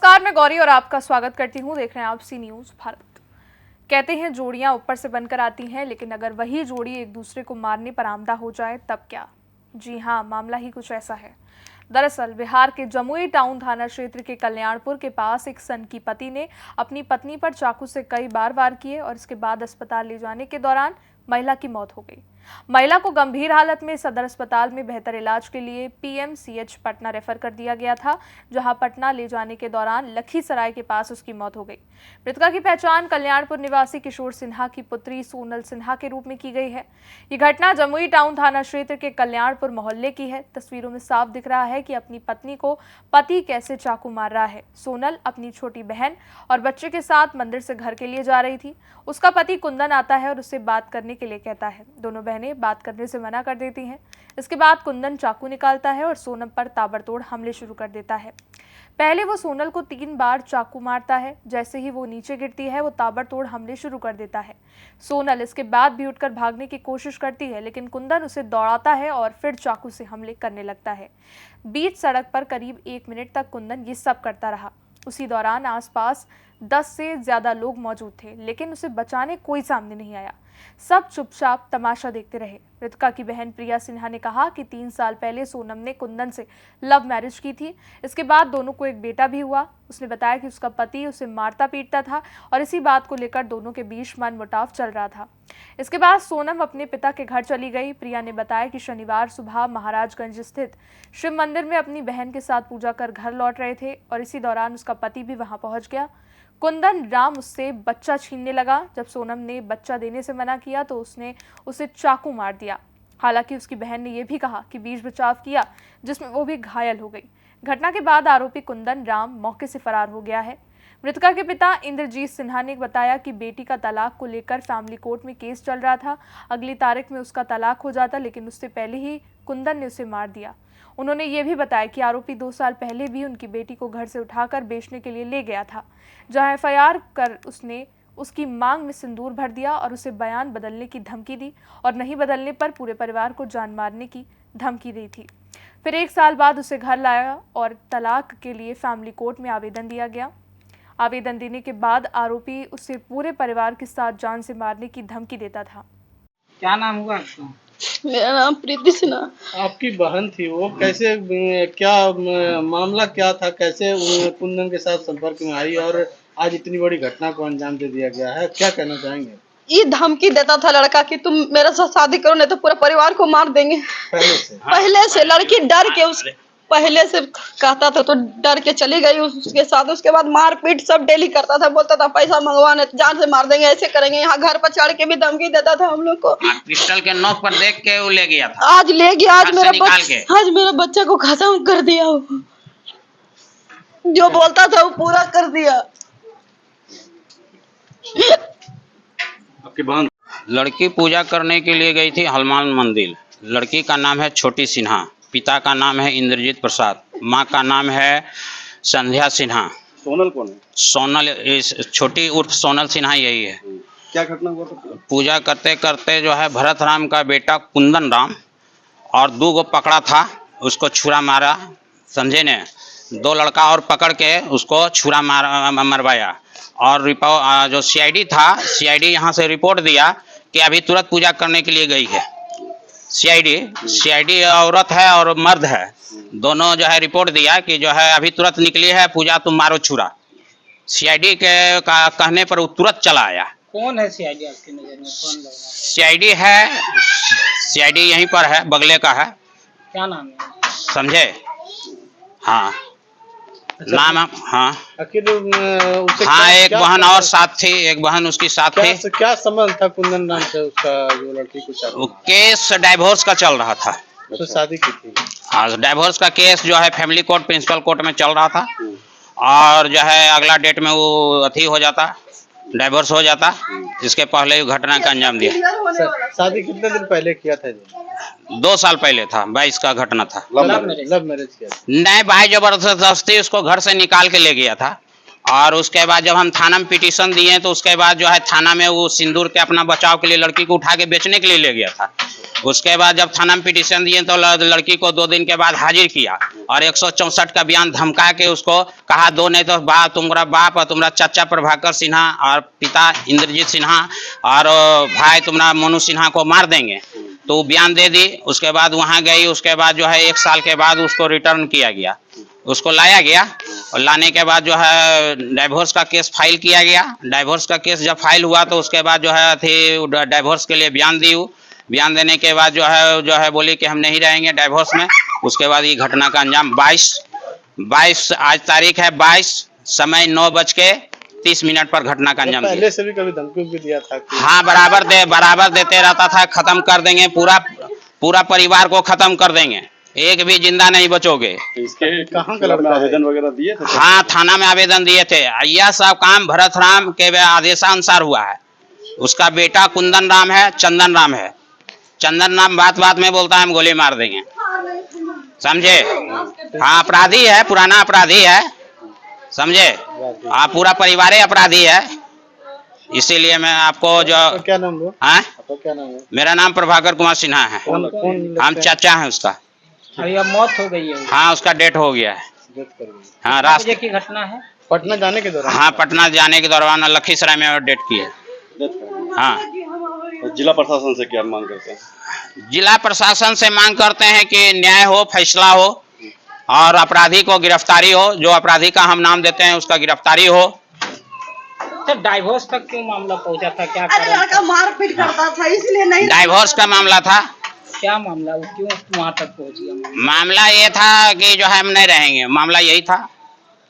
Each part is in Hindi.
नमस्कार, मैं गौरी और आपका स्वागत करती हूं। देख रहे हैं आप सी न्यूज भारत। कहते हैं जोड़ियां ऊपर से बनकर आती हैं, लेकिन अगर वही जोड़ी एक दूसरे को मारने पर आमदा हो जाए तब क्या? जी हां, मामला ही कुछ ऐसा है। दरअसल बिहार के जमुई टाउन थाना क्षेत्र के कल्याणपुर के पास एक सनकी पति ने अपनी पत्नी पर चाकू से कई बार वार किए और इसके बाद अस्पताल ले जाने के दौरान महिला की मौत हो गई। महिला को गंभीर हालत में सदर अस्पताल में बेहतर इलाज के लिए पीएमसीएच पटना रेफर कर दिया गया था, जहां पटना ले जाने के दौरान लखीसराय के पास उसकी मौत हो गई। मृतका की पहचान कल्याणपुर निवासी किशोर सिन्हा की पुत्री सोनल सिन्हा के रूप में की गई है। ये घटना जमुई टाउन थाना क्षेत्र के कल्याणपुर मोहल्ले की है। तस्वीरों में साफ दिख रहा है कि अपनी पत्नी को पति कैसे चाकू मार रहा है। सोनल अपनी छोटी बहन और बच्चे के साथ मंदिर से घर के लिए जा रही थी। उसका पति कुंदन आता है और उससे बात करने के लिए कहता है। दोनों बहनें बात करने से मना कर देती हैं। इसके बाद कुंदन चाकू निकालता है और सोनल पर ताबड़तोड़ हमले शुरू कर देता है। पहले वो सोनल को 3 बार चाकू मारता है। जैसे ही वो नीचे गिरती है, वो ताबड़तोड़ हमले शुरू कर देता है। सोनल इसके बाद भी उठकर भागने की कोशिश करती है, लेकिन कुंदन उसे दौड़ाता है और फिर चाकू से हमले करने लगता है। बीच सड़क पर करीब 1 मिनट तक कुंदन ये सब करता रहा। उसी दौरान आसपास 10 से ज्यादा लोग मौजूद थे, लेकिन उसे बचाने कोई सामने नहीं आया। सब चुपचाप तमाशा देखते रहे। मृतका की बहन प्रिया सिन्हा ने कहा कि 3 साल पहले सोनम ने कुंदन से लव मैरिज की थी। इसके बाद दोनों को एक बेटा भी हुआ। उसने बताया कि उसका पति उसे मारता पीटता था और इसी बात को लेकर दोनों के बीच मनमुटाव चल रहा था। इसके बाद सोनम अपने पिता के घर चली गई। प्रिया ने बताया कि शनिवार सुबह महाराजगंज स्थित शिव मंदिर में अपनी बहन के साथ पूजा कर घर लौट रहे थे और इसी दौरान उसका पति भी वहां पहुंच गया। कुंदन राम उससे बच्चा छीनने लगा। जब सोनम ने बच्चा देने से मना किया तो उसने उसे चाकू मार दिया। हालांकि उसकी बहन ने यह भी कहा कि बीच बचाव किया, जिसमें वो भी घायल हो गई। घटना के बाद आरोपी कुंदन राम मौके से फरार हो गया है। मृतका के पिता इंद्रजीत सिन्हा ने बताया कि बेटी का तलाक को लेकर फैमिली कोर्ट में केस चल रहा था। अगली तारीख में उसका तलाक हो जाता, लेकिन उससे पहले ही कुंदन ने उसे मार दिया। उन्होंने ये भी बताया कि आरोपी 2 साल पहले भी उनकी बेटी को घर से उठाकर बेचने के लिए ले गया था, जहां एफआईआर कर उसने उसकी मांग में सिंदूर भर दिया और उसे बयान बदलने की धमकी दी और नहीं बदलने पर पूरे परिवार को जान मारने की धमकी दी थी। फिर 1 साल बाद उसे घर लाया और तलाक के लिए फैमिली कोर्ट में आवेदन दिया गया। आवेदन देने के बाद आरोपी उसे पूरे परिवार के साथ जान से मारने की धमकी देता था। क्या नाम हुआ आपका? मेरा नाम प्रीति सिन्हा। आपकी बहन थी, वो कैसे, क्या मामला क्या था, कैसे कुंदन के साथ संपर्क में आई और आज इतनी बड़ी घटना को अंजाम दे दिया गया है? क्या कहना चाहेंगे? ये धमकी देता था लड़का कि तुम मेरे साथ शादी करो नहीं तो पूरे परिवार को मार देंगे। पहले से लड़की डर के उस पहले से कहता था तो डर के चली गई उसके साथ। उसके बाद मारपीट सब डेली करता था, बोलता था पैसा मंगवाने जान से मार देंगे, ऐसे करेंगे। यहाँ घर पर चढ़ के भी धमकी देता था हम लोग को। पिस्टल के नोक पर देख के वो ले गया था। आज ले गया, आज मेरा बच्चा को खत्म कर दिया। जो बोलता था वो पूरा कर दिया। आपकी बहन लड़की पूजा करने के लिए गई थी हनुमान मंदिर। लड़की का नाम है छोटी सिन्हा, पिता का नाम है इंद्रजीत प्रसाद, माँ का नाम है संध्या सिन्हा। सोनल कौन है? सोनल छोटी उर्फ सोनल सिन्हा यही है। क्या घटना हुआ था? पूजा करते करते जो है भरत राम का बेटा कुंदन राम और 2 को पकड़ा था, उसको छुरा मारा। संजय ने 2 लड़का और पकड़ के उसको छुरा मरवाया और जो सीआईडी था, सीआईडी यहाँ से रिपोर्ट दिया कि अभी तुरंत पूजा करने के लिए गई है। सीआईडी औरत है और मर्द है, दोनों जो है रिपोर्ट दिया कि जो है अभी तुरंत निकली है पूजा, तुम मारो छुरा। सीआईडी के कहने पर वो तुरंत चला आया। कौन है सीआईडी आपकी नजर में? कौन लग रहा है? सीआईडी यहीं पर है, बगले का है। क्या नाम है? समझे? हाँ। अच्छा, नाम हाँ आखिर उसे हाँ, क्या, एक क्या बहन और साथ थी, एक बहन उसकी साथ थी। क्या संबंध था कुंदन नाम से उसका, जो लड़की को वो केस डाइवोर्स का चल रहा था। उससे शादी की थी? हाँ, डाइवोर्स का केस जो है फैमिली कोर्ट, प्रिंसिपल कोर्ट में चल रहा था और जो है अगला डेट में वो अथी हो जाता, डाइवोर्स हो जाता। इसके पहले घटना का अंजाम दिया। शादी कितने दिन पहले किया था? 2 साल पहले था, 22 का घटना था। लव मैरिज किया? नहीं, भाई जबरदस्ती उसको घर से निकाल के ले गया था और उसके बाद जब हम थाना में पिटीशन दिए तो उसके बाद जो है थाना में वो सिंदूर के अपना बचाव के लिए लड़की को उठा के बेचने के लिए ले गया था। उसके बाद जब थाना में पिटीशन दिए तो लड़की को 2 दिन के बाद हाजिर किया और 164 का बयान धमका के उसको कहा दो नहीं तो तुम्हारा बाप और तुम्हारा चाचा प्रभाकर सिन्हा और पिता इंद्रजीत सिन्हा और भाई तुम्हारा मोनू सिन्हा को मार देंगे। तो वो बयान दे दी। उसके बाद वहाँ गई। उसके बाद जो है 1 साल के बाद उसको रिटर्न किया गया, उसको लाया गया और लाने के बाद जो है डाइवोर्स का केस फाइल किया गया। डाइवोर्स का केस जब फाइल हुआ तो उसके बाद जो है थी डाइवोर्स के लिए बयान दी। बयान देने के बाद जो है बोली कि हम नहीं रहेंगे डाइवोर्स में। उसके बाद ये घटना का अंजाम 22 आज तारीख है 22 समय 9:30 पर घटना का अंजाम पहले से भी कभी धमकी भी दिया था कि हाँ बराबर देते रहता था, खत्म कर देंगे, पूरा परिवार को खत्म कर देंगे, एक भी जिंदा नहीं बचोगे। इसके कहाँ का लड़का आवेदन वगैरह दिए थे? हाँ थाना में आवेदन दिए थे। यह सब काम भरत राम के आदेशानुसार हुआ है। उसका बेटा कुंदन राम है, चंदन राम है। चंदन राम बात में बोलता है हम गोली मार देंगे, समझे। हाँ अपराधी है, पुराना अपराधी है, समझे। हाँ पूरा परिवार अपराधी है। इसीलिए मैं आपको जो क्या नाम है? हाँ आपका क्या नाम है? मेरा नाम प्रभाकर कुमार सिन्हा है। हम चाचा हैं उसका। अभी अब मौत हो गई है। हाँ उसका डेथ हो गया है। हाँ रास्ते की घटना है। पटना जाने के दौरान? हाँ पटना जाने के दौरान लखीसराय में डेथ की है। हाँ जिला प्रशासन से क्या मांग करते हैं? जिला प्रशासन से मांग करते हैं कि न्याय हो, फैसला हो और अपराधी को गिरफ्तारी हो। जो अपराधी का हम नाम देते हैं उसका गिरफ्तारी हो। तो डाइवोर्स तक क्यों मामला पहुंचा था? क्या लड़का मारपीट करता था इसलिए नहीं। डाइवोर्स का मामला था। क्या मामला, वो क्यों वहाँ तक पहुँच गया? मामला ये था कि जो है हम नहीं रहेंगे, मामला यही था।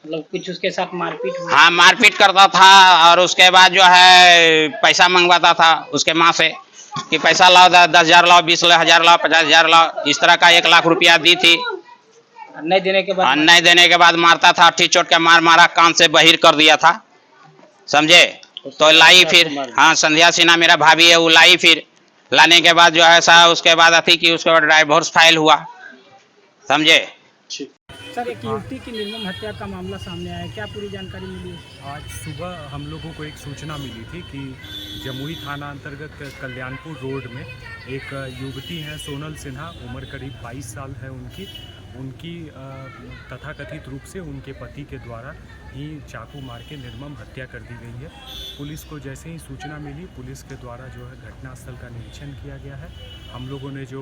मतलब कुछ उसके साथ मारपीट हुई? हाँ मारपीट करता था और उसके बाद जो है पैसा मंगवाता था उसके माँ से कि पैसा लाओ, 10,000 लाओ, 20,000 लाओ, 50,000 लाओ। इस तरह का 1 लाख रुपया दी थी। नहीं देने के बाद मारता था, अट्ठी चोट के मारा, कान से बहिर कर दिया था, समझे। तो लाई फिर, हाँ संध्या सिन्हा मेरा भाभी है, वो लाई फिर। लाने के बाद जो है सा उसके बाद अथी की उसके बाद डाइवोर्स फाइल हुआ, समझे। सर एक युवती की निर्मम हत्या का मामला सामने आया, क्या पूरी जानकारी मिली है? आज सुबह हम लोगों को एक सूचना मिली थी कि जमुई थाना अंतर्गत कल्याणपुर रोड में एक युवती हैं सोनल सिन्हा, उम्र करीब 22 साल है उनकी तथाकथित रूप से उनके पति के द्वारा ही चाकू मार के निर्मम हत्या कर दी गई है। पुलिस को जैसे ही सूचना मिली, पुलिस के द्वारा जो है घटनास्थल का निरीक्षण किया गया है। हम लोगों ने जो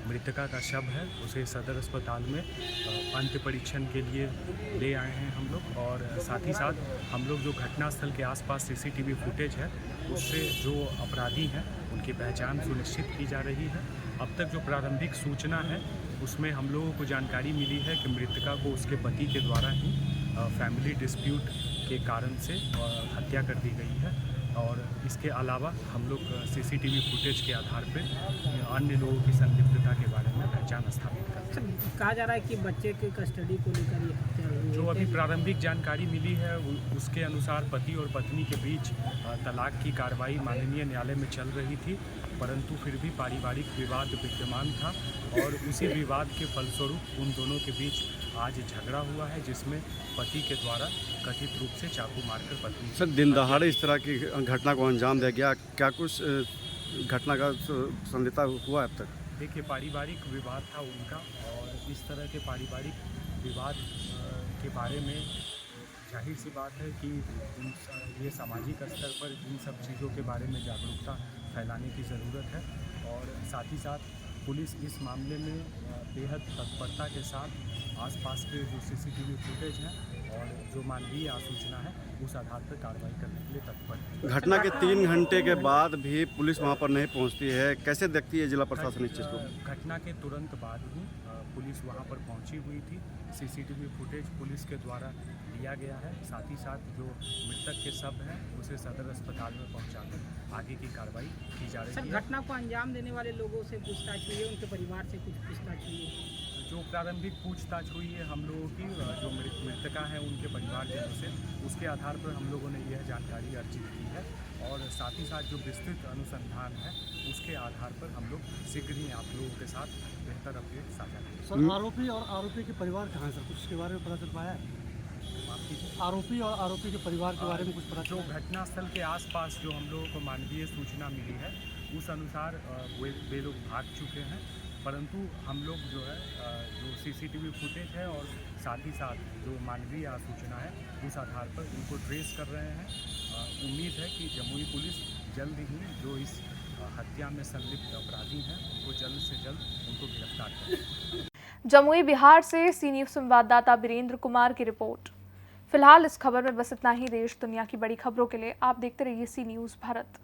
मृतका का शव है उसे सदर अस्पताल में अंत्य परीक्षण के लिए ले आए हैं हम लोग। और साथ ही साथ हम लोग जो घटनास्थल के आसपास CCTV फुटेज है उससे जो अपराधी हैं उनकी पहचान सुनिश्चित की जा रही है। अब तक जो प्रारंभिक सूचना है उसमें हम लोगों को जानकारी मिली है कि मृतका को उसके पति के द्वारा ही फैमिली डिस्प्यूट के कारण से हत्या कर दी गई है। और इसके अलावा हम लोग CCTV फुटेज के आधार पर अन्य लोगों की संलिप्तता के बारे में पहचान स्थापित करते हैं। कहा जा रहा है कि बच्चे की कस्टडी को लेकर ये हत्या हुई है। जो अभी प्रारंभिक जानकारी मिली है उसके अनुसार पति और पत्नी के बीच तलाक की कार्रवाई माननीय न्यायालय में चल रही थी, परंतु फिर भी पारिवारिक विवाद विद्यमान था और उसी विवाद के फलस्वरूप उन दोनों के बीच आज झगड़ा हुआ है, जिसमें पति के द्वारा कथित रूप से चाकू मारकर पत्नी। सर दिन दहाड़े इस तरह की घटना को अंजाम दिया गया, क्या कुछ घटना का संदिग्धता हुआ अब तक? देखिए पारिवारिक विवाद था उनका और इस तरह के पारिवारिक विवाद के बारे में जाहिर सी बात है कि ये सामाजिक स्तर पर इन सब चीज़ों के बारे में जागरूकता फैलाने की ज़रूरत है। और साथ ही साथ पुलिस इस मामले में बेहद तत्परता के साथ आसपास के जो CCTV फुटेज हैं और जो मानवीय आसूचना है उस आधार पर कार्रवाई करने के लिए तत्पर है। घटना के 3 घंटे के बाद भी पुलिस वहां पर नहीं पहुंचती है, कैसे देखती है जिला प्रशासन इस चीज़ को? घटना के तुरंत बाद ही पुलिस वहां पर पहुंची हुई थी। CCTV फुटेज पुलिस के द्वारा लिया गया है। साथ ही साथ जो मृतक के शव हैं उसे सदर अस्पताल में पहुंचाकर आगे की कार्रवाई की जा रही है। घटना को अंजाम देने वाले लोगों से पूछताछ हुई है, उनके परिवार से कुछ पूछताछ हुई है? जो प्रारंभिक पूछताछ हुई है हम लोगों की, जो मृतका है उनके परिवारजनों से, उसके आधार पर हम लोगों ने यह जानकारी अर्जित की है। और साथ ही साथ जो विस्तृत अनुसंधान है उसके आधार पर हम लोग शीघ्र ही आप लोगों के साथ बेहतर अपडेट साझा करेंगे। सर आरोपी और आरोपी के परिवार कहाँ है सर, कुछ इसके बारे में पता चल पाया है? माफ कीजिए। आरोपी और आरोपी के परिवार के बारे में कुछ पता जो चला? घटनास्थल के आसपास जो हम लोगों को मानवीय सूचना मिली है उस अनुसार वे लोग भाग चुके हैं, परंतु हम लोग जो है जो सीसीटीवी फुटेज है और साथ ही साथ जो मानवीय सूचना है उस आधार पर उनको ट्रेस कर रहे हैं। उम्मीद है कि जमुई पुलिस जल्द ही जो इस हत्या में संलिप्त अपराधी हैं उनको जल्द से जल्द उनको गिरफ्तार करें। जमुई बिहार से सी न्यूज़ संवाददाता वीरेंद्र कुमार की रिपोर्ट। फिलहाल इस खबर में बस इतना ही। देश दुनिया की बड़ी खबरों के लिए आप देखते रहिए सी न्यूज़ भारत।